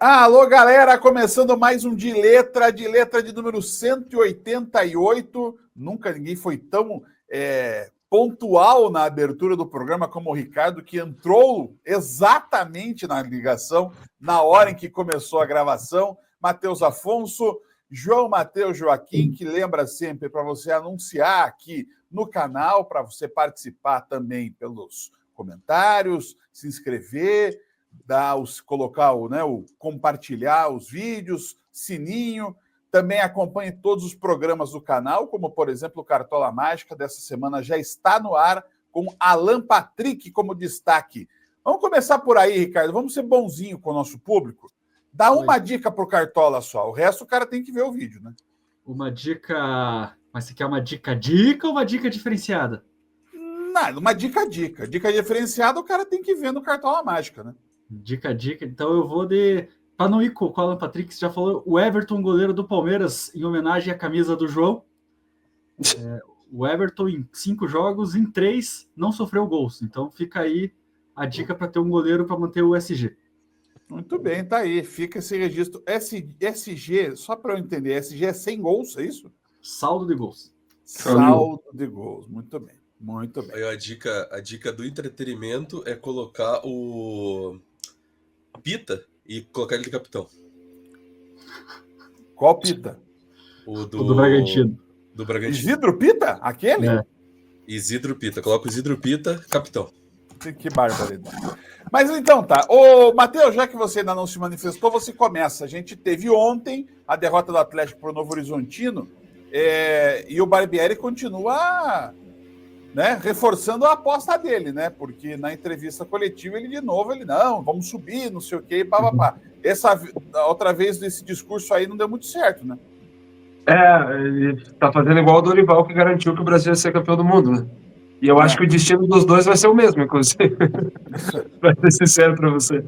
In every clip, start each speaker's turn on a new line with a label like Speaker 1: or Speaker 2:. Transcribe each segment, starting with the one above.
Speaker 1: Alô, galera, começando mais um de letra de número 188. Nunca ninguém foi tão pontual na abertura do programa como o Ricardo, que entrou exatamente na ligação, na hora em que começou a gravação. Matheus Afonso, João Matheus Joaquim, que lembra sempre para você anunciar aqui no canal, para você participar também pelos comentários, se inscrever, colocar o compartilhar os vídeos, sininho. Também acompanhe todos os programas do canal, como, por exemplo, o Cartola Mágica dessa semana já está no ar, com Alan Patrick como destaque. Vamos começar por aí, Ricardo. Vamos ser bonzinho com o nosso público. Dá uma dica para o Cartola só. O resto o cara tem que ver o vídeo, né?
Speaker 2: Uma dica... Mas você quer uma dica ou uma dica diferenciada?
Speaker 1: Não, uma dica. Dica diferenciada o cara tem que ver no Cartola Mágica, né?
Speaker 2: Dica. Então eu vou de... Para não ir com o Alan Patrick, você já falou, o Everton, goleiro do Palmeiras, em homenagem à camisa do João. O Everton, em 5 jogos, em 3, não sofreu gols. Então fica aí a dica para ter um goleiro para manter o SG.
Speaker 1: Muito bem, tá aí. Fica esse registro. SG, só para eu entender, SG é 100 gols, é isso?
Speaker 2: Saldo de gols.
Speaker 1: Saldo de gols, muito bem. Muito bem.
Speaker 3: Aí a dica do entretenimento é colocar o Pita e colocar ele de capitão.
Speaker 1: Qual Pita?
Speaker 2: O do Bragantino.
Speaker 3: Do Bragantino.
Speaker 1: Isidro Pita? Aquele?
Speaker 2: É.
Speaker 3: Isidro Pita. Coloca o Isidro Pita, capitão.
Speaker 1: Que barbaridade. Mas então tá. Ô, Matheus, já que você ainda não se manifestou, você começa. A gente teve ontem a derrota do Atlético para o Novo Horizontino e o Barbieri continua... reforçando a aposta dele, né? Porque na entrevista coletiva ele não, vamos subir, não sei o quê, papapá. Outra vez esse discurso aí não deu muito certo, né?
Speaker 4: Ele tá fazendo igual o Dorival, que garantiu que o Brasil ia ser campeão do mundo, né? E eu acho que o destino dos dois vai ser o mesmo, inclusive. Pra ser sincero pra você.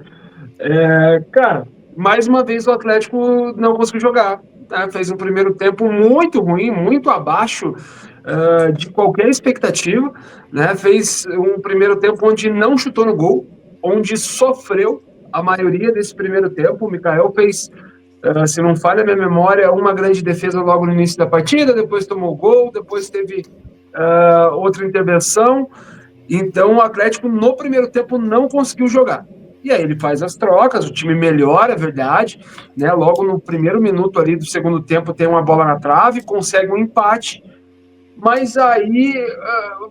Speaker 4: Cara, mais uma vez o Atlético não conseguiu jogar. Tá? Fez um primeiro tempo muito ruim, muito abaixo de qualquer expectativa, né? Fez um primeiro tempo onde não chutou no gol, onde sofreu a maioria desse primeiro tempo. O Mikael fez, se não falha a minha memória, uma grande defesa logo no início da partida, depois tomou gol, depois teve outra intervenção. Então o Atlético no primeiro tempo não conseguiu jogar. E aí ele faz as trocas, o time melhora, é verdade, né? Logo no primeiro minuto ali do segundo tempo tem uma bola na trave, consegue um empate. Mas aí,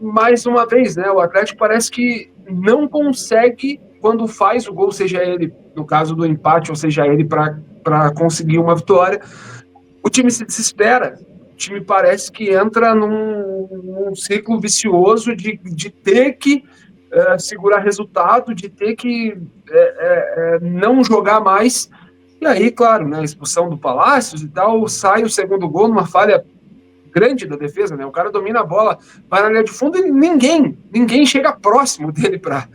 Speaker 4: mais uma vez, né, o Atlético parece que não consegue, quando faz o gol, seja ele, no caso do empate, ou seja ele para conseguir uma vitória, o time se desespera. O time parece que entra num ciclo vicioso de ter que segurar resultado, de ter que não jogar mais. E aí, claro, né, a expulsão do Palácios e tal, sai o segundo gol numa falha grande da defesa, né? O cara domina a bola, vai na linha de fundo e ninguém chega próximo dele para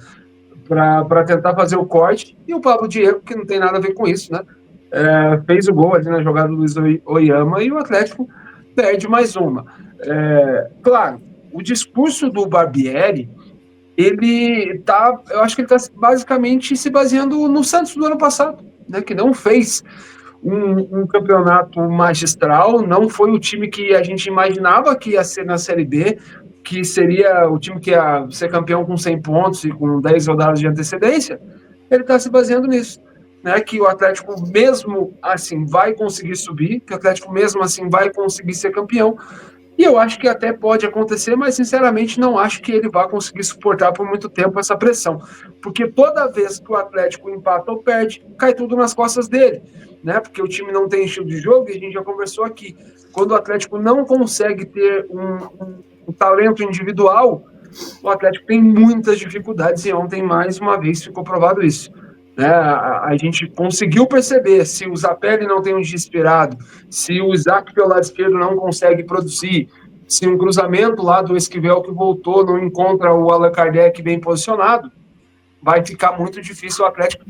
Speaker 4: tentar fazer o corte. E o Pablo Diego, que não tem nada a ver com isso, né? Fez o gol ali na jogada do Luiz Oyama e o Atlético perde mais uma. Claro, o discurso do Barbieri, eu acho que ele está basicamente se baseando no Santos do ano passado, né? Que não fez um campeonato magistral, não foi o time que a gente imaginava que ia ser na Série B, que seria o time que ia ser campeão com 100 pontos e com 10 rodadas de antecedência. Ele está se baseando nisso, né? Que o Atlético mesmo assim vai conseguir subir, que o Atlético mesmo assim vai conseguir ser campeão. E eu acho que até pode acontecer, mas sinceramente não acho que ele vai conseguir suportar por muito tempo essa pressão. Porque toda vez que o Atlético empata ou perde, cai tudo nas costas dele, né? Porque o time não tem estilo de jogo, e a gente já conversou aqui. Quando o Atlético não consegue ter um talento individual, o Atlético tem muitas dificuldades, e ontem, mais uma vez, ficou provado isso. Né? A gente conseguiu perceber se o Zapelli não tem um desesperado, se o Isaac pelo lado esquerdo não consegue produzir, se um cruzamento lá do Esquivel que voltou não encontra o Allan Kardec bem posicionado, vai ficar muito difícil o Atlético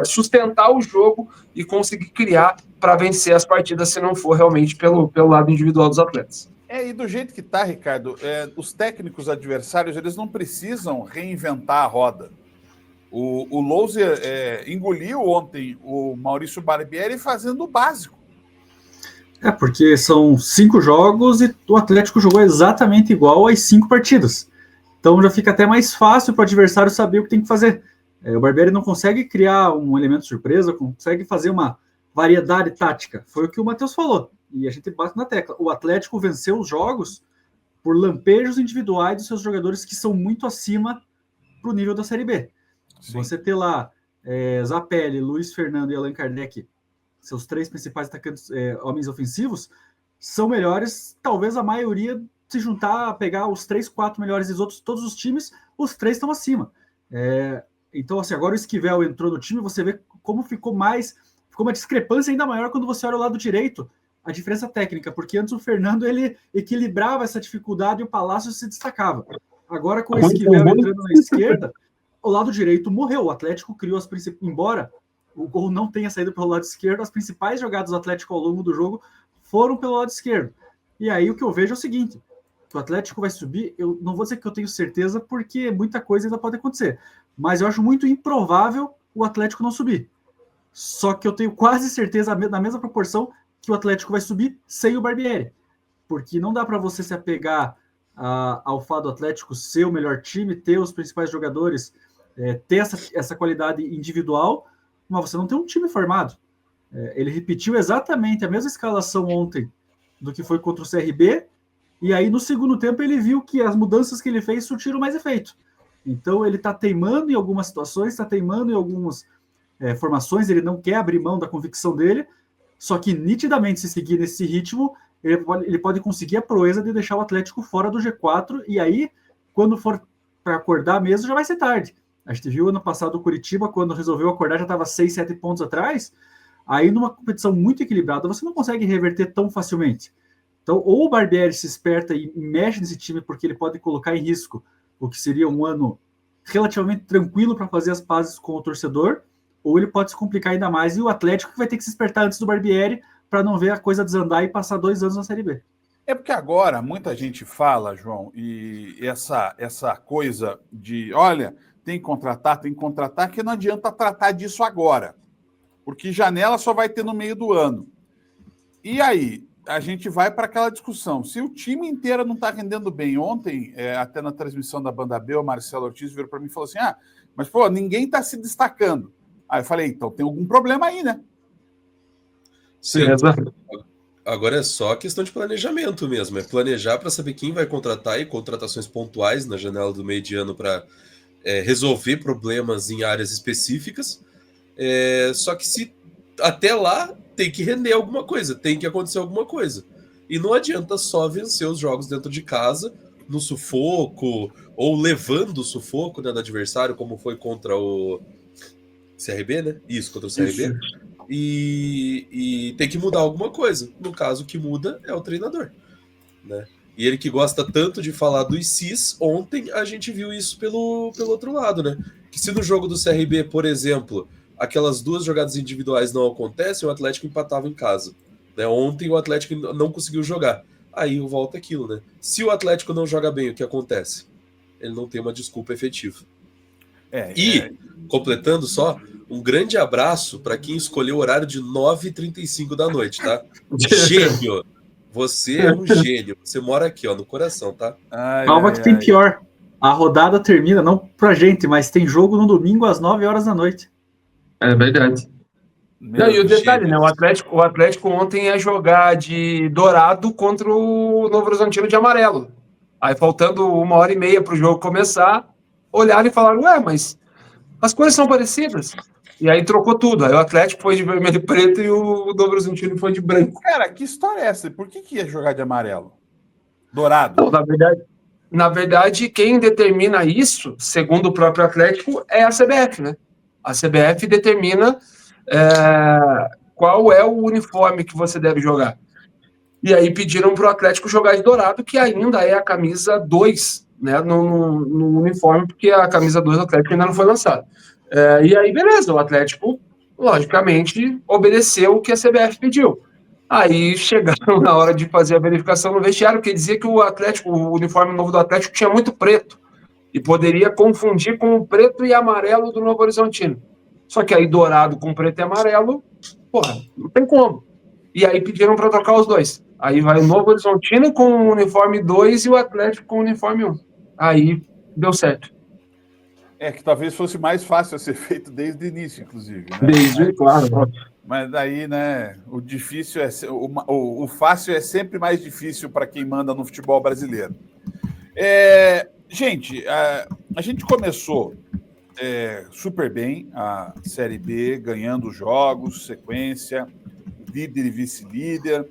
Speaker 4: sustentar o jogo e conseguir criar para vencer as partidas, se não for realmente pelo lado individual dos atletas.
Speaker 1: E do jeito que tá, Ricardo, os técnicos adversários, eles não precisam reinventar a roda. O Louser engoliu ontem o Maurício Barbieri fazendo o básico.
Speaker 2: Porque são 5 jogos e o Atlético jogou exatamente igual às 5 partidas. Então já fica até mais fácil para o adversário saber o que tem que fazer. O Barbieri não consegue criar um elemento surpresa, consegue fazer uma variedade tática. Foi o que o Matheus falou. E a gente bate na tecla. O Atlético venceu os jogos por lampejos individuais dos seus jogadores que são muito acima para o nível da Série B. Sim. Você ter lá Zapelli, Luiz Fernando e Allan Kardec, seus 3 principais atacantes, homens ofensivos, são melhores, talvez a maioria, se juntar, pegar os 3, 4 melhores dos outros, todos os times, os 3 estão acima. Então, assim, agora o Esquivel entrou no time, você vê como ficou uma discrepância ainda maior quando você olha o lado direito, a diferença técnica, porque antes o Fernando, ele equilibrava essa dificuldade e o Palácio se destacava. Agora, com o Esquivel entrando na esquerda, o lado direito morreu. O Atlético criou as principais... Embora o gol não tenha saído pelo lado esquerdo, as principais jogadas do Atlético ao longo do jogo foram pelo lado esquerdo. E aí o que eu vejo é o seguinte, que o Atlético vai subir, eu não vou dizer que eu tenho certeza, porque muita coisa ainda pode acontecer, mas eu acho muito improvável o Atlético não subir. Só que eu tenho quase certeza, na mesma proporção, que o Atlético vai subir sem o Barbieri. Porque não dá para você se apegar ao fato do Atlético ser o melhor time, ter os principais jogadores, ter essa qualidade individual, mas você não tem um time formado. Ele repetiu exatamente a mesma escalação ontem do que foi contra o CRB, e aí no segundo tempo ele viu que as mudanças que ele fez surtiram mais efeito. Então ele está teimando em algumas situações, está teimando em algumas formações, ele não quer abrir mão da convicção dele, só que nitidamente, se seguir nesse ritmo, ele pode conseguir a proeza de deixar o Atlético fora do G4, e aí, quando for para acordar mesmo, já vai ser tarde. A gente viu ano passado o Curitiba, quando resolveu acordar, já estava 6, 7 pontos atrás. Aí, numa competição muito equilibrada, você não consegue reverter tão facilmente. Então, ou o Barbieri se esperta e mexe nesse time, porque ele pode colocar em risco o que seria um ano relativamente tranquilo para fazer as pazes com o torcedor, ou ele pode se complicar ainda mais, e o Atlético vai ter que se espertar antes do Barbieri para não ver a coisa desandar e passar 2 anos na Série B.
Speaker 1: Porque agora muita gente fala, João, e essa coisa de, olha, tem que contratar, que não adianta tratar disso agora, porque janela só vai ter no meio do ano. E aí, a gente vai para aquela discussão. Se o time inteiro não está rendendo bem, ontem, até na transmissão da Banda B, o Marcelo Ortiz virou para mim e falou assim, mas pô, ninguém está se destacando. Aí eu falei, então tem algum problema aí, né?
Speaker 3: Sim. Agora é só questão de planejamento mesmo. É planejar para saber quem vai contratar e contratações pontuais na janela do meio de ano para resolver problemas em áreas específicas. Só que se até lá tem que render alguma coisa, tem que acontecer alguma coisa. E não adianta só vencer os jogos dentro de casa, no sufoco, ou levando o sufoco, né, do adversário, como foi contra o CRB, né? Isso, contra o CRB. E tem que mudar alguma coisa. No caso, o que muda é o treinador, né? E ele que gosta tanto de falar dos CIS, ontem a gente viu isso pelo outro lado, né? Que se no jogo do CRB, por exemplo, aquelas 2 jogadas individuais não acontecem, o Atlético empatava em casa, né? Ontem o Atlético não conseguiu jogar. Aí volta aquilo, né? Se o Atlético não joga bem, o que acontece? Ele não tem uma desculpa efetiva. Completando só, um grande abraço para quem escolheu o horário de 9h35 da noite, tá? Gênio! Você é um gênio. Você mora aqui, ó, no coração, tá?
Speaker 2: Calma que tem pior. A rodada termina, não pra gente, mas tem jogo no domingo às 9 horas da noite.
Speaker 4: É verdade. E o detalhe, né? O Atlético ontem ia jogar de dourado contra o Novo Horizontino de amarelo. Aí, faltando 1h30 para o jogo começar, olharam e falaram, mas as cores são parecidas. E aí trocou tudo. Aí o Atlético foi de vermelho e preto e o Novo Horizontino foi de branco.
Speaker 1: Cara, que história é essa? Por que ia jogar de amarelo? Dourado?
Speaker 4: Não, na verdade, quem determina isso, segundo o próprio Atlético, é a CBF, né? A CBF determina qual é o uniforme que você deve jogar. E aí pediram para o Atlético jogar de dourado, que ainda é a camisa 2, né, no uniforme, porque a camisa 2 do Atlético ainda não foi lançada. E aí, beleza, o Atlético, logicamente, obedeceu o que a CBF pediu. Aí chegaram na hora de fazer a verificação no vestiário, que dizia que o uniforme novo do Atlético tinha muito preto. E poderia confundir com o preto e amarelo do Novo Horizontino. Só que aí dourado com preto e amarelo, porra, não tem como. E aí pediram para trocar os dois. Aí vai o Novo Horizontino com o uniforme 2 e o Atlético com o uniforme 1. Aí deu certo.
Speaker 1: Que talvez fosse mais fácil a ser feito desde o início, inclusive. Né?
Speaker 4: Desde, claro.
Speaker 1: Mas daí, né, o difícil o fácil é sempre mais difícil para quem manda no futebol brasileiro. Gente, a gente começou super bem a Série B, ganhando jogos, sequência, líder e vice-líder.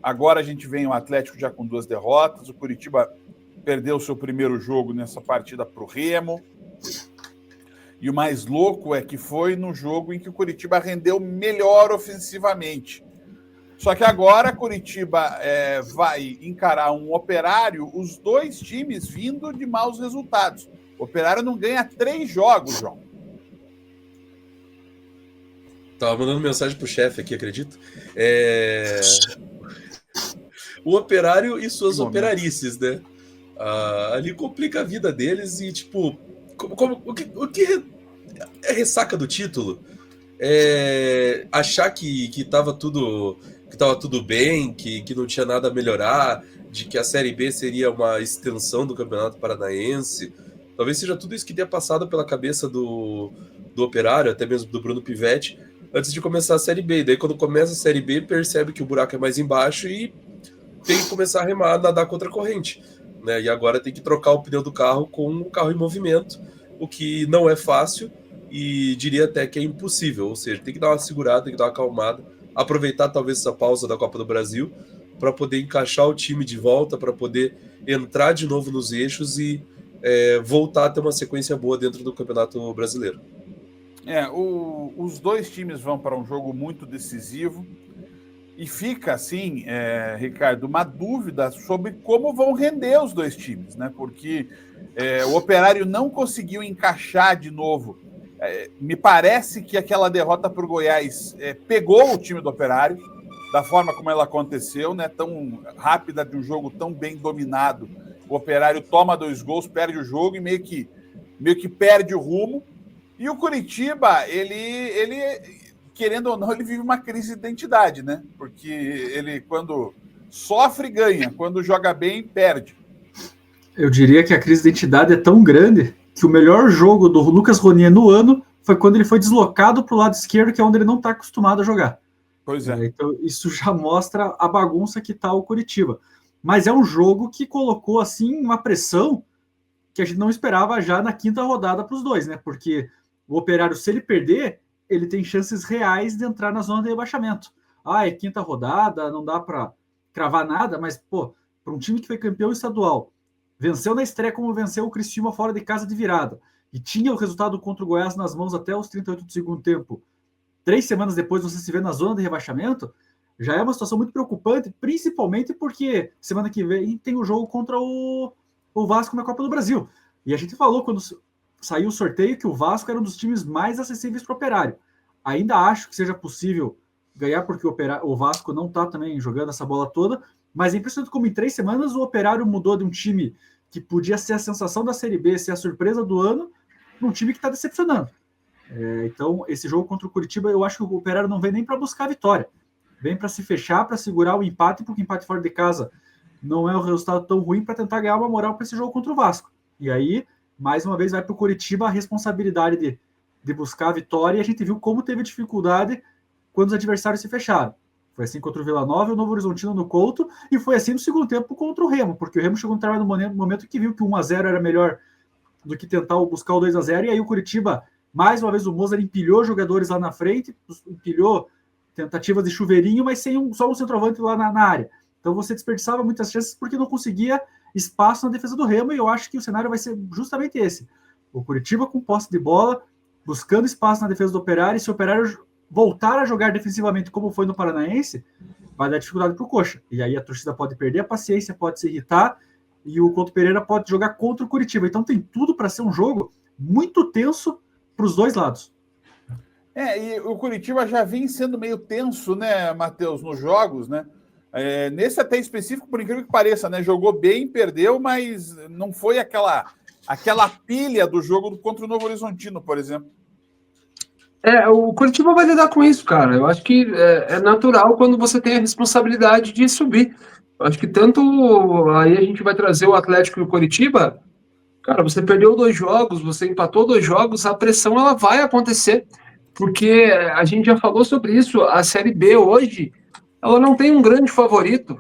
Speaker 1: Agora a gente vem o Atlético já com 2 derrotas. O Curitiba perdeu o seu primeiro jogo nessa partida para o Remo. E o mais louco é que foi no jogo em que o Curitiba rendeu melhor ofensivamente. Só que agora a Curitiba vai encarar um Operário, os 2 times vindo de maus resultados. O Operário não ganha 3 jogos, João.
Speaker 3: Tava mandando mensagem pro chefe aqui, acredito. O Operário e suas operarices, né? Ali complica a vida deles e, tipo, o que é ressaca do título? Achar que tava tudo bem, que não tinha nada a melhorar, de que a Série B seria uma extensão do Campeonato Paranaense. Talvez seja tudo isso que tenha passado pela cabeça do Operário, até mesmo do Bruno Pivetti, antes de começar a Série B. E daí, quando começa a Série B, percebe que o buraco é mais embaixo e tem que começar a remar, nadar contra a corrente. Né? E agora tem que trocar o pneu do carro com o carro em movimento, o que não é fácil e diria até que é impossível. Ou seja, tem que dar uma segurada, tem que dar uma acalmada, aproveitar talvez essa pausa da Copa do Brasil para poder encaixar o time de volta, para poder entrar de novo nos eixos e voltar a ter uma sequência boa dentro do Campeonato Brasileiro.
Speaker 1: Os 2 times vão para um jogo muito decisivo e fica, assim, Ricardo, uma dúvida sobre como vão render os 2 times, né? Porque o Operário não conseguiu encaixar de novo. Me parece que aquela derrota para o Goiás pegou o time do Operário, da forma como ela aconteceu, né? Tão rápida, de um jogo tão bem dominado. O Operário toma 2 gols, perde o jogo e meio que perde o rumo. E o Curitiba, ele querendo ou não, ele vive uma crise de identidade, né? Porque ele, quando sofre, ganha. Quando joga bem, perde.
Speaker 2: Eu diria que a crise de identidade é tão grande que o melhor jogo do Lucas Ronier no ano foi quando ele foi deslocado para o lado esquerdo, que é onde ele não está acostumado a jogar.
Speaker 1: Pois é.
Speaker 2: Então, isso já mostra a bagunça que está o Curitiba. Mas é um jogo que colocou, assim, uma pressão que a gente não esperava já na 5ª rodada para os 2, né? Porque o Operário, se ele perder, ele tem chances reais de entrar na zona de rebaixamento. É 5ª rodada, não dá para cravar nada, mas, para um time que foi campeão estadual, venceu na estreia como venceu o Criciúma fora de casa de virada, e tinha o resultado contra o Goiás nas mãos até os 38 do segundo tempo, 3 semanas depois você se vê na zona de rebaixamento, já é uma situação muito preocupante, principalmente porque semana que vem tem o jogo contra o Vasco na Copa do Brasil. E a gente falou quando saiu o sorteio que o Vasco era um dos times mais acessíveis para o Operário. Ainda acho que seja possível ganhar, porque o Vasco não está também jogando essa bola toda, mas é impressionante como em 3 semanas o Operário mudou de um time que podia ser a sensação da Série B, ser a surpresa do ano, para um time que está decepcionando. Então, esse jogo contra o Curitiba, eu acho que o Operário não vem nem para buscar a vitória. Vem para se fechar, para segurar o empate, porque o empate fora de casa não é um resultado tão ruim, para tentar ganhar uma moral para esse jogo contra o Vasco. E aí, mais uma vez, vai para o Curitiba a responsabilidade de buscar a vitória, e a gente viu como teve dificuldade quando os adversários se fecharam. Foi assim contra o Vila Nova e o Novo Horizontino no Couto, e foi assim no segundo tempo contra o Remo, porque o Remo chegou no momento que viu que o 1-0 era melhor do que tentar buscar o 2-0, e aí o Curitiba, mais uma vez, o Mozart empilhou jogadores lá na frente, empilhou tentativas de chuveirinho, mas sem só um centroavante lá na área. Então você desperdiçava muitas chances porque não conseguia espaço na defesa do Remo, e eu acho que o cenário vai ser justamente esse. O Curitiba com posse de bola, buscando espaço na defesa do Operário, e se o Operário voltar a jogar defensivamente como foi no Paranaense, vai dar dificuldade para o Coxa. E aí a torcida pode perder a paciência, pode se irritar, e o Couto Pereira pode jogar contra o Curitiba. Então tem tudo para ser um jogo muito tenso para os dois lados.
Speaker 1: E o Curitiba já vem sendo meio tenso, né, Matheus, nos jogos, né? Nesse até específico, por incrível que pareça, né? Jogou bem, perdeu, mas não foi aquela aquela pilha do jogo contra o Novo Horizontino, por exemplo.
Speaker 4: O Curitiba vai lidar com isso, cara. Eu acho que é natural quando você tem a responsabilidade de subir. Eu acho que tanto aí a gente vai trazer o Atlético e o Curitiba. Cara, você perdeu 2 jogos, você empatou 2 jogos, a pressão ela vai acontecer. Porque a gente já falou sobre isso, a Série B hoje, ela não tem um grande favorito.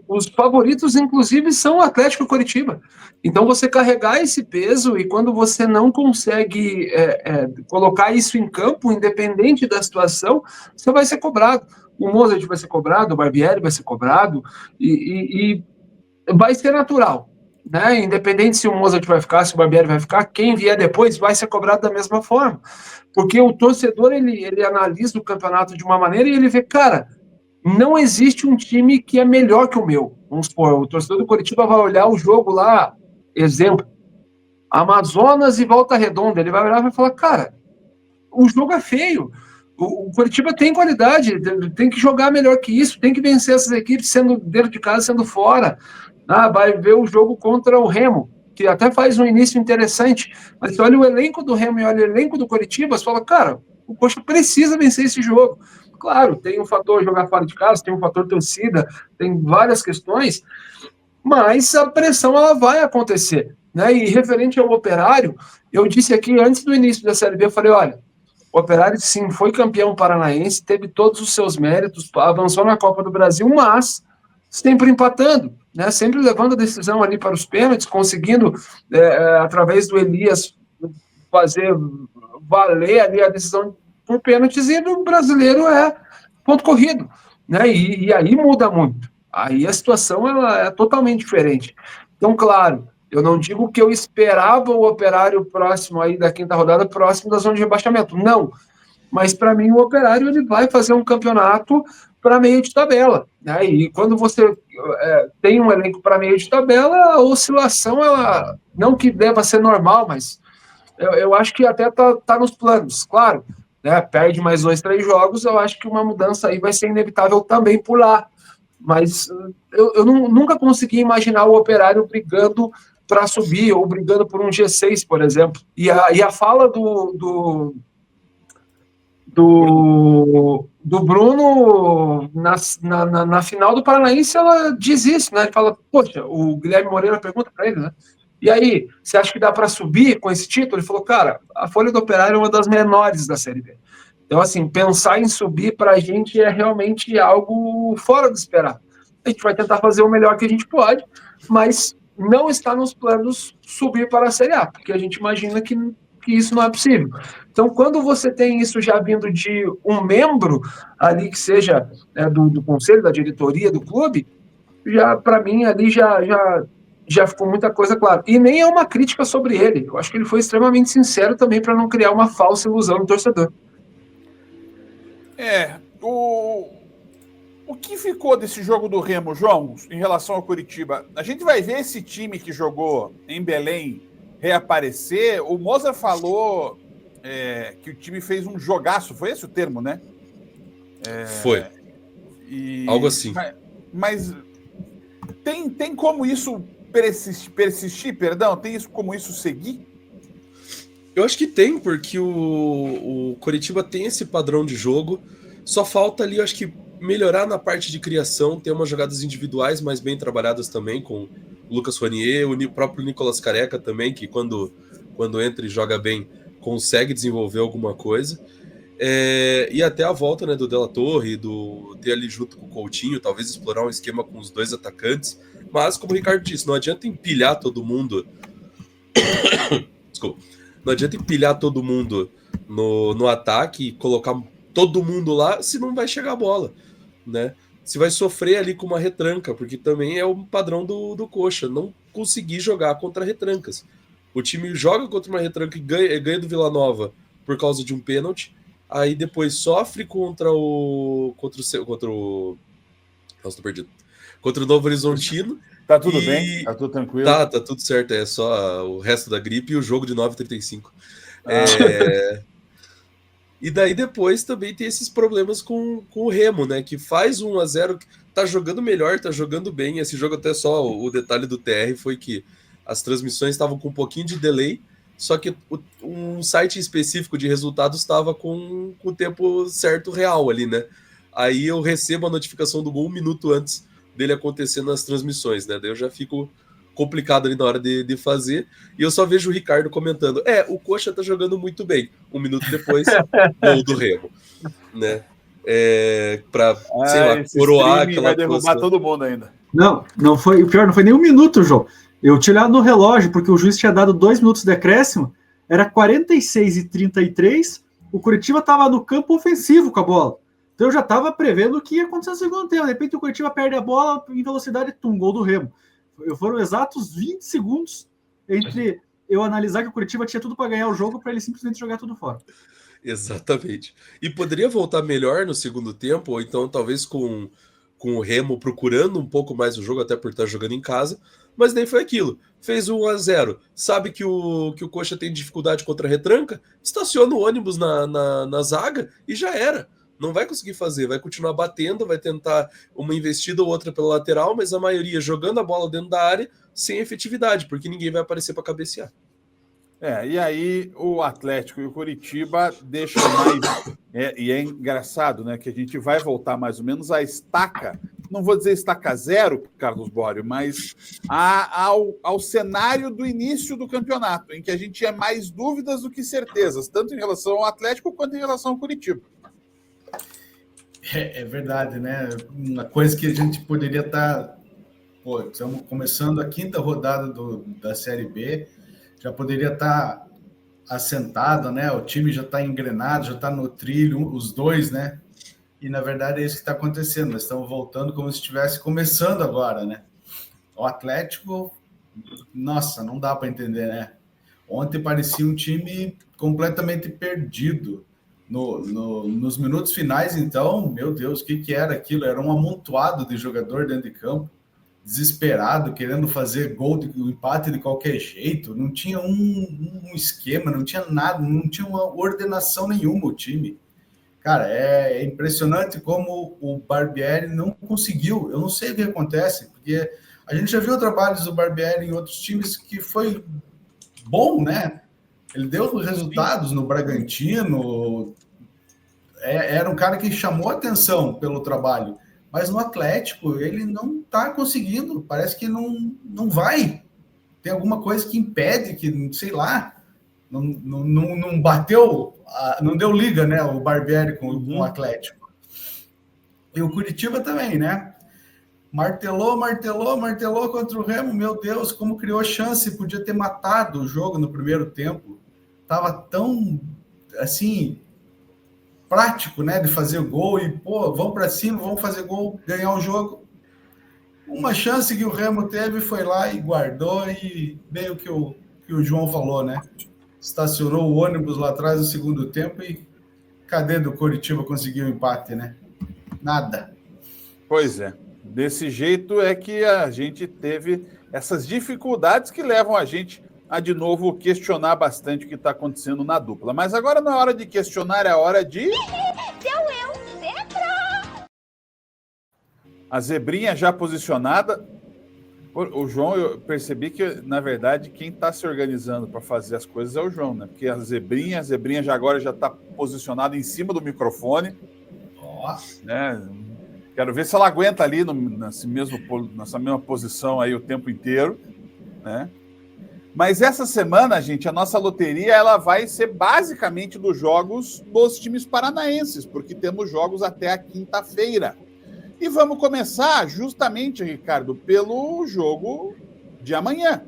Speaker 4: Os favoritos, inclusive, são o Atlético e o Curitiba. Então, você carregar esse peso e quando você não consegue colocar isso em campo, independente da situação, você vai ser cobrado. O Mozart vai ser cobrado, o Barbieri vai ser cobrado e vai ser natural. Né? Independente se o Mozart vai ficar, se o Barbieri vai ficar, quem vier depois vai ser cobrado da mesma forma. Porque o torcedor, ele analisa o campeonato de uma maneira e ele vê, cara, não existe um time que é melhor que o meu. Vamos supor, o torcedor do Curitiba vai olhar o jogo lá, exemplo, Amazonas e Volta Redonda, ele vai olhar e vai falar, cara, o jogo é feio, o Curitiba tem qualidade, tem que jogar melhor que isso, tem que vencer essas equipes sendo dentro de casa, sendo fora. Vai ver o jogo contra o Remo, que até faz um início interessante, mas você olha o elenco do Remo e olha o elenco do Curitiba, você fala, cara, o Coxa precisa vencer esse jogo. Claro, tem um fator jogar fora de casa, tem um fator torcida, tem várias questões, mas a pressão ela vai acontecer. Né? E referente ao Operário, eu disse aqui antes do início da Série B, eu falei, olha, o Operário sim foi campeão paranaense, teve todos os seus méritos, avançou na Copa do Brasil, mas sempre empatando, né? Sempre levando a decisão ali para os pênaltis, conseguindo, através do Elias, fazer valer ali a decisão por pênaltis, e do brasileiro é ponto corrido, né? E aí muda muito. Aí a situação ela é totalmente diferente. Então, claro, eu não digo que eu esperava o Operário próximo aí da 5ª rodada, próximo da zona de rebaixamento. Não. Mas, para mim, o Operário ele vai fazer um campeonato para meio de tabela. Né? E quando você tem um elenco para meio de tabela, a oscilação, ela não que deva ser normal, mas eu acho que até tá nos planos. Claro, né? Perde mais 2, 3 jogos, eu acho que uma mudança aí vai ser inevitável também por lá. Mas eu nunca consegui imaginar o Operário brigando para subir ou brigando por um G6, por exemplo. E a fala do Bruno na final do Paranaense, ela diz isso, né? Ele fala, poxa, o Guilherme Moreira pergunta para ele, né? E aí, você acha que dá para subir com esse título? Ele falou, cara, a folha do Operário é uma das menores da Série B. Então, assim, pensar em subir para a gente é realmente algo fora de esperar. A gente vai tentar fazer o melhor que a gente pode, mas não está nos planos subir para a Série A, porque a gente imagina que isso não é possível. Então, quando você tem isso já vindo de um membro ali, que seja do conselho, da diretoria do clube, já para mim ali já ficou muita coisa clara. E nem é uma crítica sobre ele. Eu acho que ele foi extremamente sincero também para não criar uma falsa ilusão no torcedor.
Speaker 1: O que ficou desse jogo do Remo, João, em relação ao Curitiba? A gente vai ver esse time que jogou em Belém reaparecer. O Mozart falou que o time fez um jogaço, foi esse o termo, né?
Speaker 3: Foi. Algo assim.
Speaker 1: Mas tem como isso persistir, perdão? Tem como isso seguir?
Speaker 3: Eu acho que tem, porque o Coritiba tem esse padrão de jogo. Só falta ali, eu acho que, melhorar na parte de criação, ter umas jogadas individuais mais bem trabalhadas também, com o Lucas Ronier, o próprio Nicolas Careca também, que quando entra e joga bem, consegue desenvolver alguma coisa. E até a volta, né, do De La Torre, do ter ali junto com o Coutinho, talvez explorar um esquema com os 2 atacantes. Mas, como o Ricardo disse, não adianta empilhar todo mundo. Desculpa. Não adianta empilhar todo mundo no ataque e colocar todo mundo lá, se não vai chegar a bola, né? Se vai sofrer ali com uma retranca, porque também é o padrão do Coxa, não conseguir jogar contra retrancas. O time joga contra uma retranca e ganha do Vila Nova por causa de um pênalti, aí depois sofre contra o nossa, tô perdido. Contra o Novo Horizontino.
Speaker 1: Tá tudo bem? Tá tudo tranquilo?
Speaker 3: Tá tudo certo, é só o resto da gripe e o jogo de 9h35. E daí depois também tem esses problemas com o Remo, né? Que faz 1-0, tá jogando melhor, tá jogando bem. Esse jogo até só, o detalhe do TR foi que as transmissões estavam com um pouquinho de delay, só que um site específico de resultados estava com o tempo certo real ali, né? Aí eu recebo a notificação do gol 1 minuto antes dele acontecer nas transmissões, né? Daí eu já fico complicado ali na hora de fazer, e eu só vejo o Ricardo comentando, o Coxa tá jogando muito bem. 1 minuto depois, gol do Remo, né? Pra, sei lá, coroar aquela
Speaker 1: vai derrubar todo mundo ainda.
Speaker 2: Não foi, o pior, não foi nem 1 minuto, João. Eu tinha olhado no relógio, porque o juiz tinha dado 2 minutos de acréscimo, era 46:33, o Curitiba estava no campo ofensivo com a bola. Então eu já estava prevendo o que ia acontecer no segundo tempo. De repente o Curitiba perde a bola em velocidade, gol do Remo. Foram exatos 20 segundos entre eu analisar que o Curitiba tinha tudo para ganhar o jogo para ele simplesmente jogar tudo fora.
Speaker 3: Exatamente. E poderia voltar melhor no segundo tempo, ou então talvez com o Remo procurando um pouco mais o jogo, até por estar jogando em casa, mas daí foi aquilo. Fez 1-0, sabe que o Coxa tem dificuldade contra a retranca, estaciona o ônibus na zaga e já era. Não vai conseguir fazer, vai continuar batendo, vai tentar uma investida ou outra pela lateral, mas a maioria jogando a bola dentro da área sem efetividade, porque ninguém vai aparecer para cabecear.
Speaker 1: E aí o Atlético e o Curitiba deixam mais... E é engraçado, né, que a gente vai voltar mais ou menos à estaca, não vou dizer estaca zero, Carlos Borio, mas ao cenário do início do campeonato, em que a gente tinha mais dúvidas do que certezas, tanto em relação ao Atlético quanto em relação ao Curitiba.
Speaker 5: É verdade, né? Uma coisa que a gente poderia estar... estamos começando a 5ª rodada da Série B, já poderia estar assentada, né? O time já está engrenado, já está no trilho, os dois, né? E, na verdade, é isso que está acontecendo. Nós estamos voltando como se estivesse começando agora, né? O Atlético, nossa, não dá para entender, né? Ontem parecia um time completamente perdido. Nos minutos finais, então, meu Deus, o que era aquilo? Era um amontoado de jogador dentro de campo, desesperado, querendo fazer gol, empate de qualquer jeito. Não tinha um esquema, não tinha nada, não tinha uma ordenação nenhuma o time. Cara, é impressionante como o Barbieri não conseguiu. Eu não sei o que acontece, porque a gente já viu trabalhos do Barbieri em outros times que foi bom, né? Ele deu resultados no Bragantino, era um cara que chamou atenção pelo trabalho, mas no Atlético ele não está conseguindo, parece que não vai. Tem alguma coisa que impede, que, sei lá, não bateu, não deu liga, né, o Barbieri com o Atlético. E o Curitiba também, né? Martelou contra o Remo, meu Deus, como criou chance, podia ter matado o jogo no primeiro tempo. Tava tão, assim, prático, né, de fazer gol e, vamos para cima, vamos fazer gol, ganhar o jogo. Uma chance que o Remo teve, foi lá e guardou, e meio que o João falou, né, estacionou o ônibus lá atrás no segundo tempo e cadê do Curitiba conseguiu o empate, né? Nada.
Speaker 1: Pois é. Desse jeito é que a gente teve essas dificuldades que levam a gente a, de novo, questionar bastante o que está acontecendo na dupla. Mas agora não é hora de questionar, é hora de... A zebrinha já posicionada. O João, eu percebi que, na verdade, quem está se organizando para fazer as coisas é o João, né? Porque a zebrinha já agora já está posicionada em cima do microfone. Né? Quero ver se ela aguenta ali nessa mesma posição aí o tempo inteiro, né? Mas essa semana, gente, a nossa loteria ela vai ser basicamente dos jogos dos times paranaenses, porque temos jogos até a quinta-feira. E vamos começar justamente, Ricardo, pelo jogo de amanhã,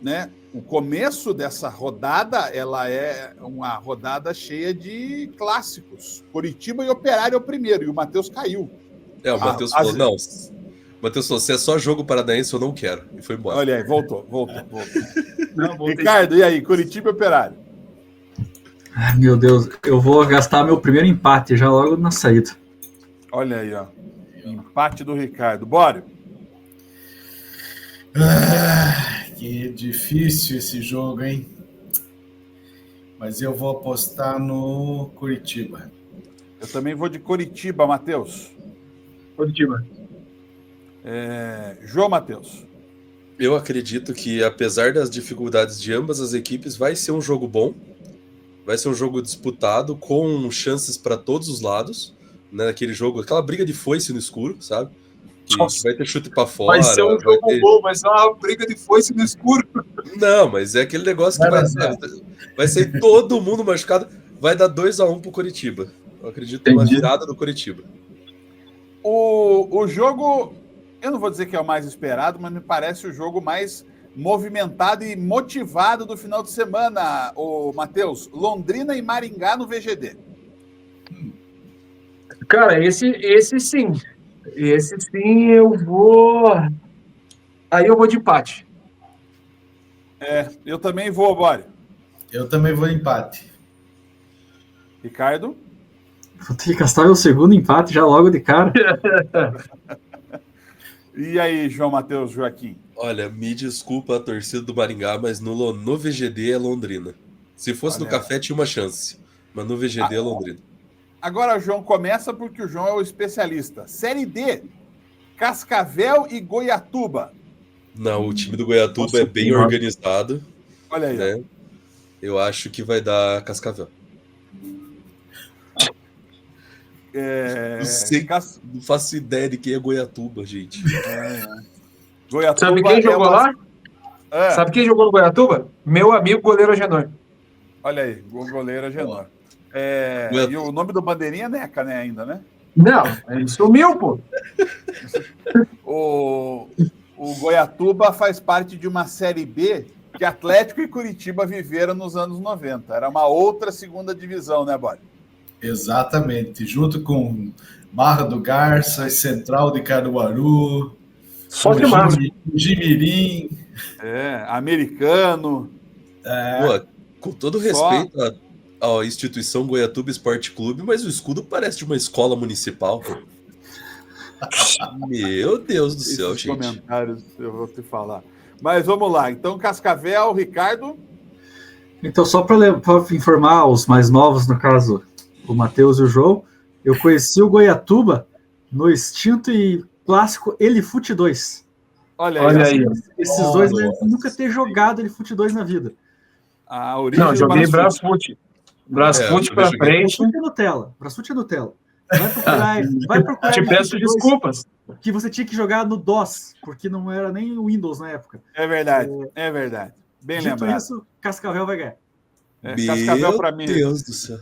Speaker 1: né? O começo dessa rodada, ela é uma rodada cheia de clássicos. Curitiba e Operário é o primeiro, e o Matheus caiu.
Speaker 3: O Matheus falou, não, Matheus falou, se é só jogo paranaense, eu não quero. E foi embora.
Speaker 1: Olha aí, voltou. Não, Ricardo, e aí, Curitiba e Operário?
Speaker 2: Ai, meu Deus, eu vou gastar meu primeiro empate já logo na saída.
Speaker 1: Olha aí, ó. Empate do Ricardo. Bora.
Speaker 5: Que difícil esse jogo, hein? Mas eu vou apostar no Curitiba.
Speaker 1: Eu também vou de Curitiba, Matheus.
Speaker 4: Curitiba.
Speaker 1: João Matheus.
Speaker 3: Eu acredito que, apesar das dificuldades de ambas as equipes, vai ser um jogo bom. Vai ser um jogo disputado, com chances para todos os lados. Né? Aquele jogo, aquela briga de foice no escuro, sabe? Que vai ter chute para fora.
Speaker 4: Vai ser um jogo bom, vai ser uma briga de foice no escuro.
Speaker 3: Não, mas é aquele negócio que vai ser todo mundo machucado. Vai dar 2-1 pro Coritiba. Eu acredito numa virada do Coritiba.
Speaker 1: O jogo, eu não vou dizer que é o mais esperado, mas me parece o jogo mais movimentado e motivado do final de semana, o Matheus. Londrina e Maringá no VGD.
Speaker 4: Cara, esse sim. Esse sim eu vou... Aí eu vou de empate.
Speaker 1: Eu também vou, Bório.
Speaker 5: Eu também vou empate.
Speaker 1: Ricardo?
Speaker 2: Vou ter que gastar o segundo empate já logo de cara.
Speaker 1: E aí, João Matheus, Joaquim?
Speaker 3: Olha, me desculpa a torcida do Maringá, mas no VGD é Londrina. Se fosse no Café, tinha uma chance. Mas no VGD é Londrina.
Speaker 1: Agora o João começa porque o João é o especialista. Série D, Cascavel e Goiatuba.
Speaker 3: Não, o time do Goiatuba é bem organizado.
Speaker 1: Olha aí.
Speaker 3: Né? Eu acho que vai dar Cascavel. Não faço ideia de quem é Goiatuba, gente.
Speaker 1: Goiatuba.
Speaker 4: Sabe quem jogou lá? Sabe quem jogou no Goiatuba? Meu amigo goleiro Agenor.
Speaker 1: Olha aí, o goleiro Agenor. E o nome do bandeirinha é Neca, né, ainda, né?
Speaker 4: Não, ele sumiu, pô.
Speaker 1: O Goiatuba faz parte de uma Série B que Atlético e Curitiba viveram nos anos 90. Era uma outra segunda divisão, né, Bório?
Speaker 5: Exatamente. Junto com Barra do Garça, Central de Caruaru,
Speaker 4: Só de massa.
Speaker 5: Jimirim.
Speaker 1: Americano.
Speaker 3: Pô, com todo respeito à instituição Goiatuba Esporte Clube, mas o escudo parece de uma escola municipal. Meu Deus do céu,
Speaker 1: Esses
Speaker 3: gente.
Speaker 1: Comentários, eu vou te falar. Mas vamos lá. Então, Cascavel, Ricardo.
Speaker 2: Então, só para informar os mais novos, no caso, o Matheus e o João, eu conheci o Goiatuba no extinto e clássico Elefute 2.
Speaker 1: Olha
Speaker 4: aí.
Speaker 2: Esses dois nunca ter jogado Elefute 2 na vida.
Speaker 1: A origem
Speaker 4: Não, joguei Brasfoot. Brasfoot pra frente.
Speaker 2: Brasfoot é Nutella. Vai procurar.
Speaker 4: Te peço desculpas.
Speaker 2: Que você tinha que jogar no DOS, porque não era nem o Windows na época.
Speaker 1: É verdade. Bem
Speaker 2: Dito
Speaker 1: lembrado.
Speaker 2: isso, Cascavel vai ganhar.
Speaker 1: Cascavel para mim.
Speaker 3: Meu Deus do céu.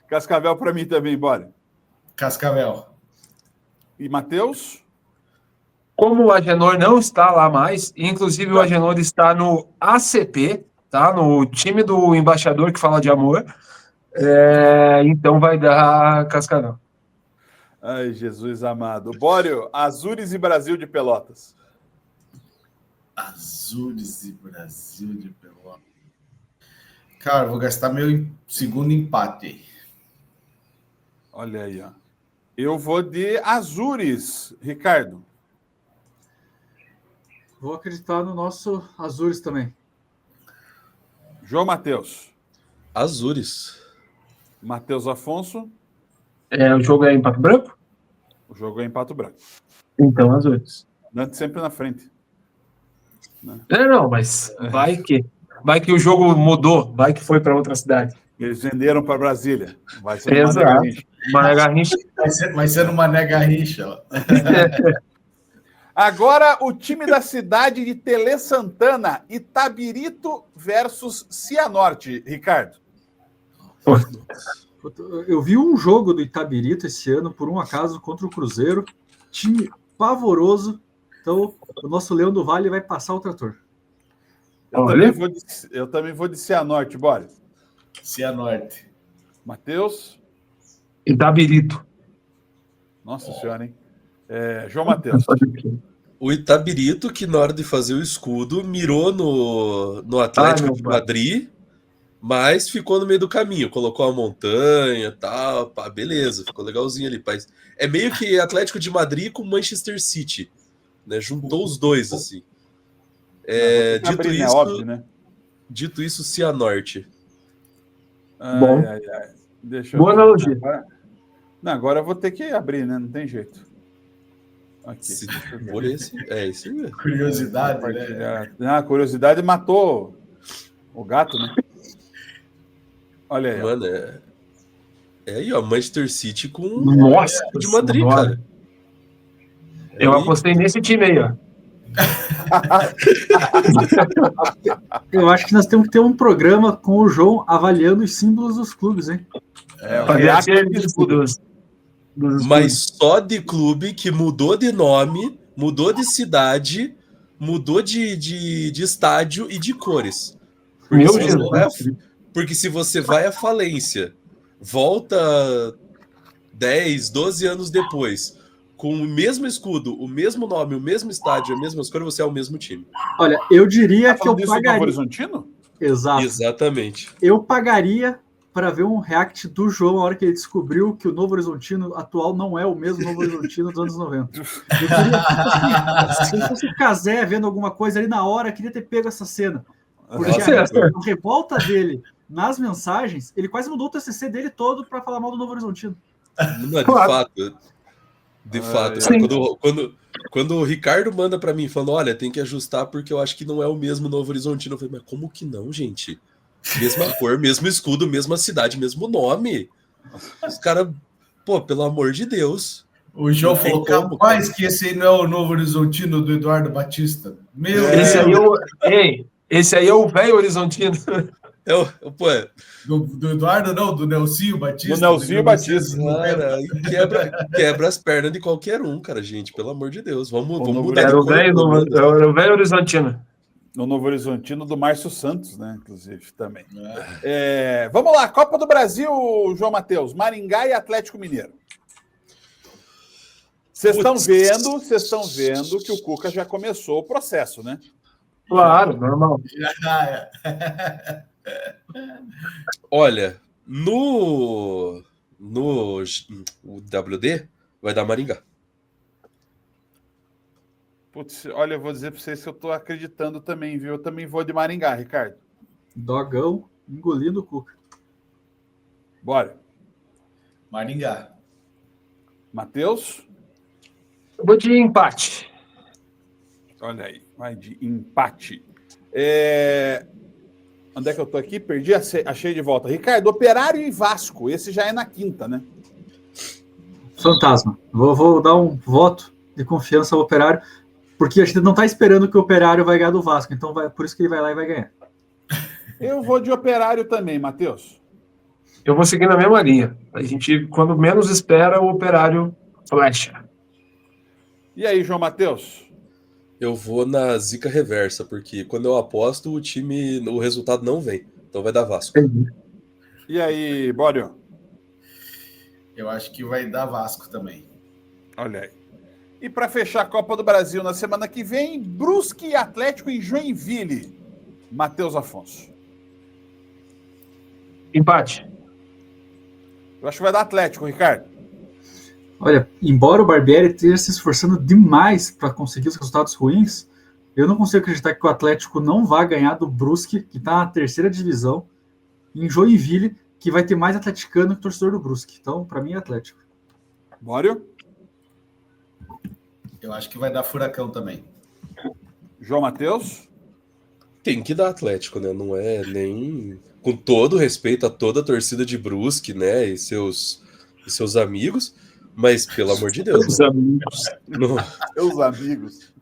Speaker 1: Cascavel para mim também, bora.
Speaker 5: Cascavel.
Speaker 1: E Matheus?
Speaker 4: Como o Agenor não está lá mais, inclusive o Agenor está no ACP, tá? No time do embaixador que fala de amor. Então vai dar Cascavel.
Speaker 1: Ai, Jesus amado. Bório, Azures e Brasil de Pelotas.
Speaker 5: Azures e Brasil de Pelotas. Cara, vou gastar meu segundo empate.
Speaker 1: Olha aí, ó. Eu vou de Azures, Ricardo.
Speaker 2: Vou acreditar no nosso Azures também.
Speaker 1: João Matheus.
Speaker 3: Azures.
Speaker 1: Matheus Afonso.
Speaker 4: O jogo é em Pato Branco?
Speaker 1: O jogo é em Pato Branco.
Speaker 4: Então, Azures.
Speaker 1: Dante sempre na frente.
Speaker 4: Não, mas vai que o jogo mudou, vai que foi para outra cidade.
Speaker 1: Eles venderam para Brasília. Vai ser
Speaker 4: Exato. Mané Garrincha.
Speaker 5: Vai ser no Mané Garrincha. Ó.
Speaker 1: Agora, o time da cidade de Tele Santana, Itabirito versus Cianorte, Ricardo.
Speaker 2: Eu vi um jogo do Itabirito esse ano, por um acaso, contra o Cruzeiro. Time pavoroso. Então, o nosso Leão do Vale vai passar o trator.
Speaker 1: Eu também vou de Cianorte, bora.
Speaker 5: Cianorte.
Speaker 1: Matheus?
Speaker 4: Itabirito.
Speaker 1: Nossa Senhora, hein? João Matheus.
Speaker 3: O Itabirito, que na hora de fazer o escudo, mirou no Atlético de Madrid, mas ficou no meio do caminho. Colocou a montanha e tal. Pá, beleza, ficou legalzinho ali. Mas é meio que Atlético de Madrid com Manchester City. Né? Juntou os dois, assim. Dito isso, Cianorte.
Speaker 4: Bom.
Speaker 1: Deixa
Speaker 4: boa analogia.
Speaker 1: Agora eu vou ter que abrir, né? Não tem jeito. Aqui.
Speaker 3: Se for esse, é esse mesmo.
Speaker 5: Curiosidade, né?
Speaker 1: A curiosidade matou o gato, né? Olha aí. Ó.
Speaker 3: Mano, é aí, ó, Manchester City com
Speaker 4: Nossa,
Speaker 3: de Madrid,
Speaker 4: Senhora.
Speaker 3: cara.
Speaker 4: Eu apostei nesse time aí, ó.
Speaker 2: Eu acho que nós temos que ter um programa com o João avaliando os símbolos dos clubes, hein?
Speaker 4: Fazer
Speaker 1: react
Speaker 4: a tier
Speaker 1: de
Speaker 4: list
Speaker 1: escudo.
Speaker 4: dos
Speaker 3: Mas só de clube que mudou de nome, mudou de cidade, mudou de estádio e de cores. Porque
Speaker 4: Meu
Speaker 3: se você
Speaker 4: Jesus.
Speaker 3: vai porque se você vai à falência, volta 10, 12 anos depois, com o mesmo escudo, o mesmo nome, o mesmo estádio, as mesmas cores, você é o mesmo time.
Speaker 2: Olha, eu diria
Speaker 1: Tá
Speaker 2: que eu
Speaker 1: falando disso do Novo
Speaker 2: pagaria.
Speaker 1: Horizontino?
Speaker 2: Exato.
Speaker 3: Exatamente.
Speaker 2: Eu pagaria para ver um react do João na hora que ele descobriu que o Novo Horizontino atual não é o mesmo Novo Horizontino dos anos 90. Eu queria, se ele fosse o Cazé vendo alguma coisa ali na hora, eu queria ter pego essa cena. Porque a revolta dele nas mensagens, ele quase mudou o TCC dele todo para falar mal do Novo Horizontino.
Speaker 3: Não, de fato, quando o Ricardo manda pra mim falando, olha, tem que ajustar porque eu acho que não é o mesmo Novo Horizontino, eu falei, mas como que não, gente? Mesma cor, mesmo escudo, mesma cidade, mesmo nome. Os caras, pô, pelo amor de Deus.
Speaker 5: O João
Speaker 3: Não tem
Speaker 5: falou,
Speaker 3: como,
Speaker 5: capaz
Speaker 3: cara.
Speaker 5: que esse aí não é o Novo Horizontino do Eduardo Batista. Meu
Speaker 4: Esse aí
Speaker 5: Deus!
Speaker 4: esse aí é o velho horizontino.
Speaker 5: Do Eduardo não, do Nelsinho Batista.
Speaker 1: Do Nelsinho Batista.
Speaker 3: Cara, quebra as pernas de qualquer um, cara, gente, pelo amor de Deus. Vamos mudar de
Speaker 4: Era o
Speaker 3: cor, pelo menos.
Speaker 4: velho horizontino.
Speaker 1: No Novo Horizontino do Márcio Santos, né? Inclusive, também. Vamos lá, Copa do Brasil, João Matheus. Maringá e Atlético Mineiro. Vocês estão vendo que o Cuca já começou o processo, né?
Speaker 4: Claro, normal.
Speaker 3: Olha, no WD vai dar Maringá.
Speaker 1: Putz, olha, eu vou dizer para vocês que eu estou acreditando também, viu? Eu também vou de Maringá, Ricardo.
Speaker 2: Dogão engolindo o Cuca.
Speaker 1: Bora.
Speaker 5: Maringá.
Speaker 1: Matheus?
Speaker 4: Eu vou de empate.
Speaker 1: Olha aí, vai de empate. Onde é que eu tô aqui? Perdi, achei de volta. Ricardo, Operário e Vasco. Esse já é na quinta, né?
Speaker 2: Fantasma. Vou dar um voto de confiança ao Operário, porque a gente não está esperando que o Operário vai ganhar do Vasco. Então, por isso que ele vai lá e vai ganhar.
Speaker 1: Eu vou de Operário também, Matheus.
Speaker 4: Eu vou seguir na mesma linha. A gente, quando menos espera, o Operário flecha.
Speaker 1: E aí, João Matheus?
Speaker 3: Eu vou na zica reversa, porque quando eu aposto, o resultado não vem. Então vai dar Vasco.
Speaker 1: E aí, Bório?
Speaker 5: Eu acho que vai dar Vasco também.
Speaker 1: Olha aí. E para fechar a Copa do Brasil na semana que vem, Brusque e Atlético em Joinville. Matheus Afonso.
Speaker 4: Empate.
Speaker 1: Eu acho que vai dar Atlético, Ricardo.
Speaker 2: Olha, embora o Barbieri esteja se esforçando demais para conseguir os resultados ruins, eu não consigo acreditar que o Atlético não vá ganhar do Brusque, que está na terceira divisão, em Joinville, que vai ter mais atleticano que torcedor do Brusque. Então, para mim, é Atlético.
Speaker 1: Bório?
Speaker 5: Eu acho que vai dar Furacão também.
Speaker 1: João Matheus?
Speaker 3: Tem que dar Atlético, né? Não é nem... Com todo respeito a toda a torcida de Brusque, né? E seus amigos... Mas, pelo amor de Deus, né?
Speaker 1: Meus amigos.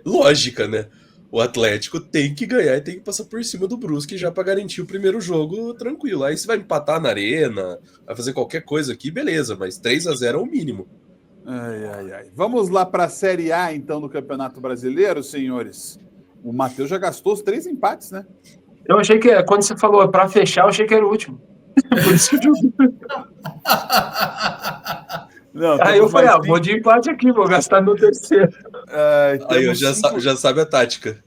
Speaker 3: Lógica, né? O Atlético tem que ganhar e tem que passar por cima do Brusque já para garantir o primeiro jogo tranquilo. Aí você vai empatar na arena, vai fazer qualquer coisa aqui, beleza, mas 3-0 é o mínimo.
Speaker 1: Ai. Vamos lá para a Série A, então, do Campeonato Brasileiro, senhores. O Matheus já gastou os 3 empates, né?
Speaker 4: Eu achei que, quando você falou para fechar, eu achei que era o último. Por isso que eu...
Speaker 1: Não,
Speaker 4: aí eu falei, vou de empate aqui, vou gastar meu terceiro.
Speaker 3: Aí eu já sabe a tática.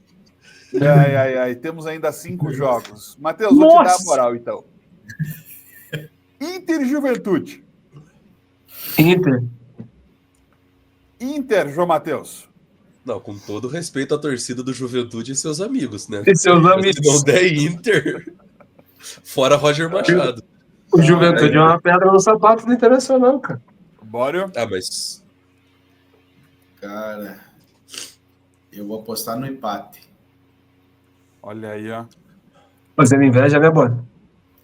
Speaker 1: Ai. Temos ainda 5 jogos. Matheus, vou te dar a moral, então. Inter e Juventude. Inter, João Matheus.
Speaker 3: Não, com todo respeito à torcida do Juventude e seus amigos, né?
Speaker 4: E seus amigos.
Speaker 3: Se não der Inter, fora Roger Machado.
Speaker 4: O Juventude é uma pedra no sapato do Internacional, cara.
Speaker 1: Bório?
Speaker 5: Cara, eu vou apostar no empate.
Speaker 1: Olha aí, ó.
Speaker 4: Fazendo inveja, né, Bora?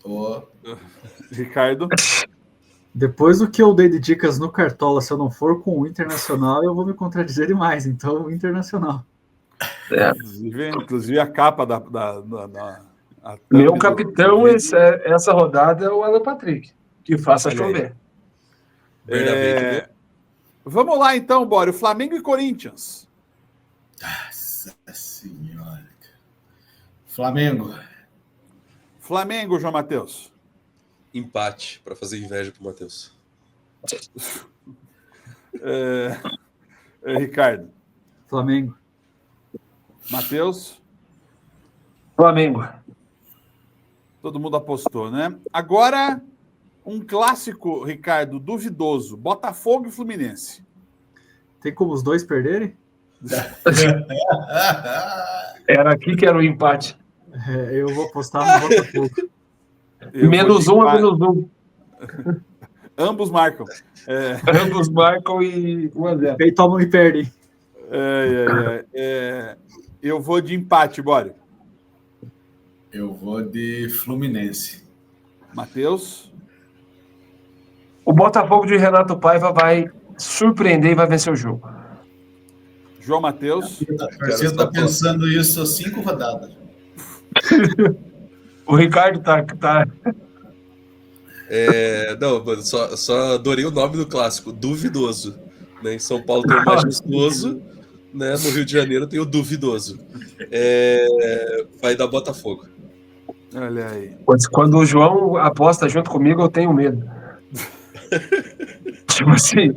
Speaker 5: Tô.
Speaker 1: Ricardo.
Speaker 2: Depois do que eu dei de dicas no Cartola, se eu não for com o Internacional, eu vou me contradizer demais. Então, o Internacional.
Speaker 1: Inclusive a capa a
Speaker 4: Meu
Speaker 1: thumb
Speaker 4: capitão,
Speaker 1: vídeo.
Speaker 4: essa rodada é o Alan Patrick. Que faça
Speaker 1: Olha aí.
Speaker 4: chover.
Speaker 3: Bernabé,
Speaker 1: Vamos lá, então, Bora. Flamengo e Corinthians.
Speaker 5: Nossa senhora. Flamengo.
Speaker 1: Flamengo, João Matheus.
Speaker 3: empate para fazer inveja pro Matheus.
Speaker 1: Ricardo.
Speaker 2: Flamengo.
Speaker 1: Matheus.
Speaker 4: Flamengo.
Speaker 1: Todo mundo apostou, né? Agora, um clássico, Ricardo, duvidoso. Botafogo e Fluminense.
Speaker 2: Tem como os dois perderem?
Speaker 4: Era aqui que era o empate.
Speaker 2: Eu vou apostar no Botafogo.
Speaker 4: Menos um a menos um.
Speaker 1: Ambos marcam.
Speaker 4: Ambos marcam e 1-0.
Speaker 2: Quem tomam e perdem.
Speaker 1: Eu vou de empate, bora.
Speaker 5: Eu vou de Fluminense.
Speaker 1: Matheus.
Speaker 4: O Botafogo de Renato Paiva vai surpreender e vai vencer o jogo.
Speaker 1: João Matheus.
Speaker 5: Você está pensando isso há 5 rodadas.
Speaker 4: O Ricardo tá.
Speaker 3: Não, mano, só adorei o nome do clássico, duvidoso. Né? Em São Paulo tem o majestoso, né? No Rio de Janeiro tem o duvidoso. Vai dar Botafogo.
Speaker 1: Olha aí.
Speaker 4: Quando o João aposta junto comigo, eu tenho medo. Tipo assim.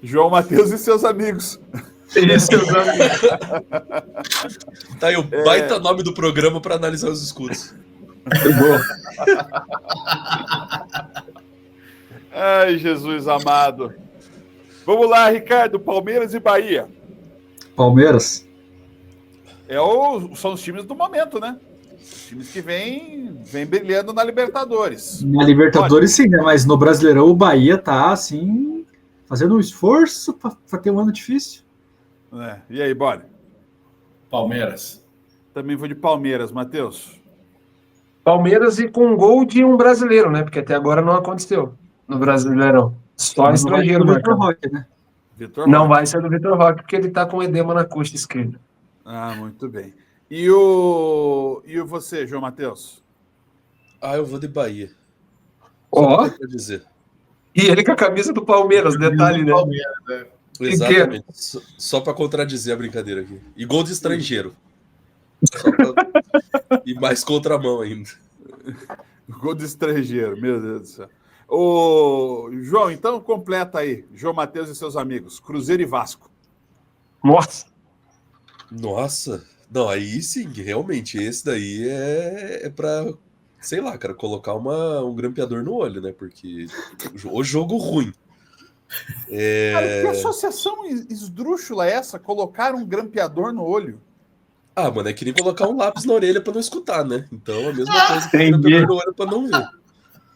Speaker 1: João Matheus e seus amigos.
Speaker 4: Isso,
Speaker 3: Tá aí o baita nome do programa para analisar os escudos.
Speaker 1: Ai, Jesus amado. Vamos lá, Ricardo. Palmeiras e Bahia.
Speaker 2: Palmeiras.
Speaker 1: São os times do momento, né? Os times que vêm brilhando na Libertadores.
Speaker 2: Na Libertadores, sim, né? Mas no Brasileirão, o Bahia tá, assim, fazendo um esforço para ter um ano difícil.
Speaker 1: E aí, bora?
Speaker 5: Palmeiras.
Speaker 1: Também vou de Palmeiras, Matheus.
Speaker 4: Palmeiras e com um gol de um brasileiro, né? Porque até agora não aconteceu no Brasileirão. Só estrangeiro,
Speaker 2: do Vitor Roque, né?
Speaker 4: Não vai ser do Vitor Roque, porque ele tá com edema na coxa esquerda.
Speaker 1: Ah, muito bem. E você, João Matheus?
Speaker 3: Eu vou de Bahia.
Speaker 4: Ó.
Speaker 3: Pra dizer.
Speaker 4: E ele com a camisa do Palmeiras, detalhe, né?
Speaker 5: Palmeiras, né?
Speaker 3: Exatamente. Só para contradizer a brincadeira aqui. E gol de estrangeiro. E mais contramão ainda.
Speaker 1: Gol de estrangeiro, meu Deus do céu. Ô, João, então completa aí. João Matheus e seus amigos. Cruzeiro e Vasco.
Speaker 3: Nossa. Não, aí sim, realmente. Esse daí é pra, sei lá, cara, colocar um grampeador no olho, né? Porque o jogo ruim.
Speaker 1: Cara, que associação esdrúxula é essa? Colocar um grampeador no olho?
Speaker 3: Mano, é que nem colocar um lápis na orelha pra não escutar, né? Então, a mesma coisa que um grampeador no olho pra não ver.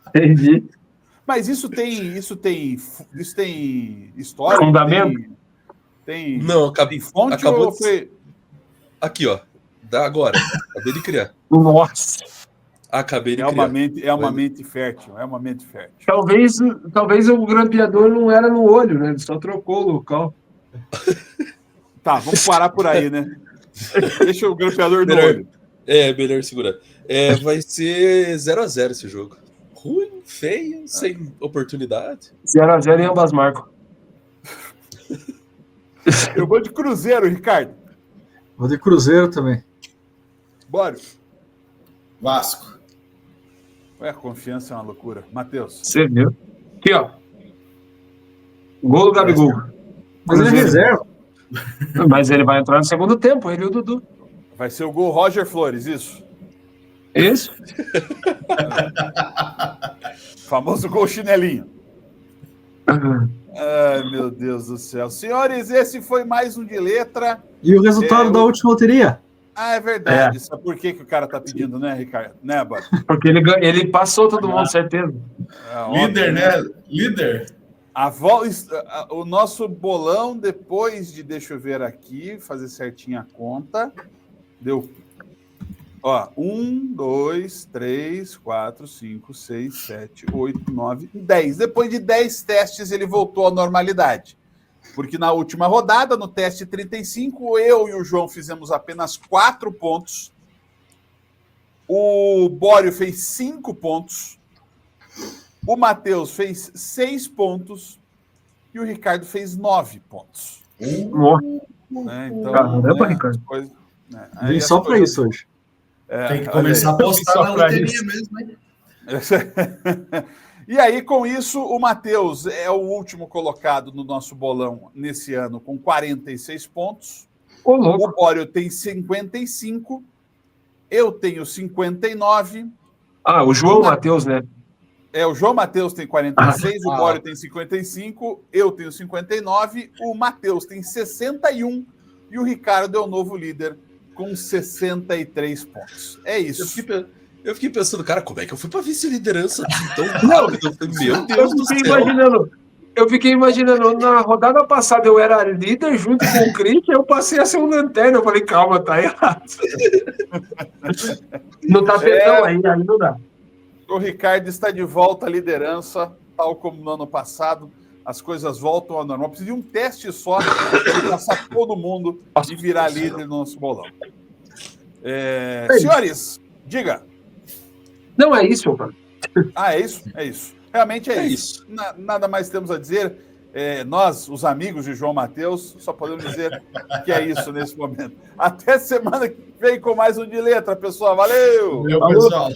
Speaker 4: Entendi.
Speaker 1: Mas isso tem história?
Speaker 4: Fundamento?
Speaker 1: Tem fonte
Speaker 3: acabou
Speaker 1: ou foi...
Speaker 3: Aqui, ó. Dá agora. Acabei de criar.
Speaker 4: Nossa.
Speaker 3: Acabei de criar.
Speaker 1: É uma mente fértil.
Speaker 4: Talvez o grampeador não era no olho, né? Ele só trocou o local.
Speaker 1: Tá, vamos parar por aí, né? Deixa o grampeador no olho.
Speaker 3: Melhor segurar. Vai ser 0-0 esse jogo. Ruim, feio, sem oportunidade.
Speaker 4: 0-0 em ambas marcam.
Speaker 1: Eu vou de Cruzeiro, Ricardo.
Speaker 2: Vou de Cruzeiro também.
Speaker 1: Bora.
Speaker 5: Vasco.
Speaker 1: A confiança é uma loucura. Matheus.
Speaker 4: Você viu? Aqui, ó. Gol do Gabigol.
Speaker 2: Mas ele é reserva.
Speaker 4: Mas ele vai entrar no segundo tempo, ele e o Dudu.
Speaker 1: Vai ser o gol Roger Flores, isso?
Speaker 4: Isso.
Speaker 1: Famoso gol chinelinho. Ai, meu Deus do céu. Senhores, esse foi mais um de letra.
Speaker 2: E o resultado da última loteria?
Speaker 1: É verdade. Sabe por que o cara tá pedindo, né, Ricardo? Né, Bora?
Speaker 4: Porque ele passou todo mundo, certeza.
Speaker 5: Líder, né? Líder.
Speaker 1: O nosso bolão, depois de, deixa eu ver aqui, fazer certinho a conta, deu, 1, 2, 3, 4, 5, 6, 7, 8, 9, 10. Depois de 10 testes, ele voltou à normalidade. Porque na última rodada, no teste 35, eu e o João fizemos apenas 4 pontos. O Bório fez 5 pontos. O Matheus fez 6 pontos e o Ricardo fez 9 pontos. Então,
Speaker 4: caramba, Ricardo.
Speaker 2: Vim só para isso hoje.
Speaker 5: Tem que começar a apostar na loteria mesmo, hein?
Speaker 1: E aí, com isso, o Matheus é o último colocado no nosso bolão nesse ano, com 46 pontos. O Bório tem 55. Eu tenho 59.
Speaker 4: O João Matheus, né?
Speaker 1: O João Matheus tem 46, o Bório tem 55, eu tenho 59, o Matheus tem 61 e o Ricardo é o novo líder com 63 pontos. É isso.
Speaker 3: Eu fiquei pensando, cara, como é que eu fui pra vice-liderança tão rápido? Meu Deus do céu.
Speaker 4: Eu fiquei imaginando, na rodada passada eu era líder junto com o Crick, eu passei a ser um lanterna. Eu falei, calma, tá errado. Não tá tentando aí não dá.
Speaker 1: O Ricardo está de volta à liderança, tal como no ano passado. As coisas voltam ao normal. Precisa de um teste só para passar todo mundo e virar líder no nosso bolão. Senhores, diga.
Speaker 4: Não, é isso, cara.
Speaker 1: É isso? É isso. Realmente é isso. Nada mais temos a dizer. Nós, os amigos de João Matheus, só podemos dizer que é isso nesse momento. Até semana que vem com mais um De Letra, pessoal. Valeu!
Speaker 5: Valeu, pessoal.